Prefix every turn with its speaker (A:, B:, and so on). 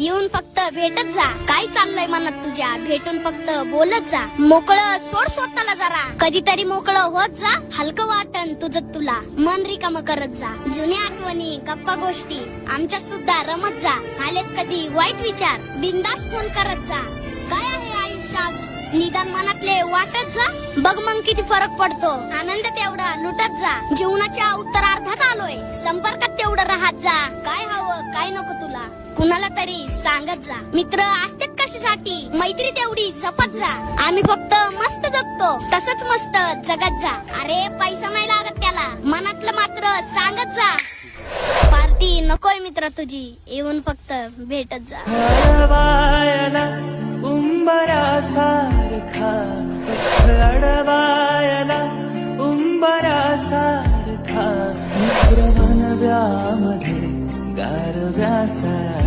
A: येऊन फक्त भेटत जा. काय चाललंय मनात तुझ्या, भेटून फक्त बोलत जा. मोकळं सोड स्वतःला जरा, कधीतरी मोकळं होत जा. हलकं वाटन तुझं तुला, मन रिकाम करत जा. जुन्या आठवणी गप्पा गोष्टी आमच्या सुद्धा रमत जा. आलेच कधी वाईट विचार, बिंदास फोन करत जा. काय आहे आयुष्यात निदान मनातले वाटत जा. बघ मग किती फरक पडतो, आनंद तेवढा लुटत जा. जीवनाच्या उत्तरार्धात आलोय, संपर्कात तेवढं राहत जा. काय हवं काय नको तुला कुणाला तरी सांगत जा. मित्र असतात कशासाठी, मैत्री तेवढी जपत जा. आम्ही फक्त मस्त जगतो, तसंच मस्त जगत जा. अरे पैसा नाही लागत त्याला, मनातलं मात्र सांगत जा. पार्टी नकोय मित्र तुझी, येऊन फक्त भेटत जा.
B: उंबरासारखा अडवायला उंबरासारखा मित्र मनव्यामध्ये गारव्यासारखा.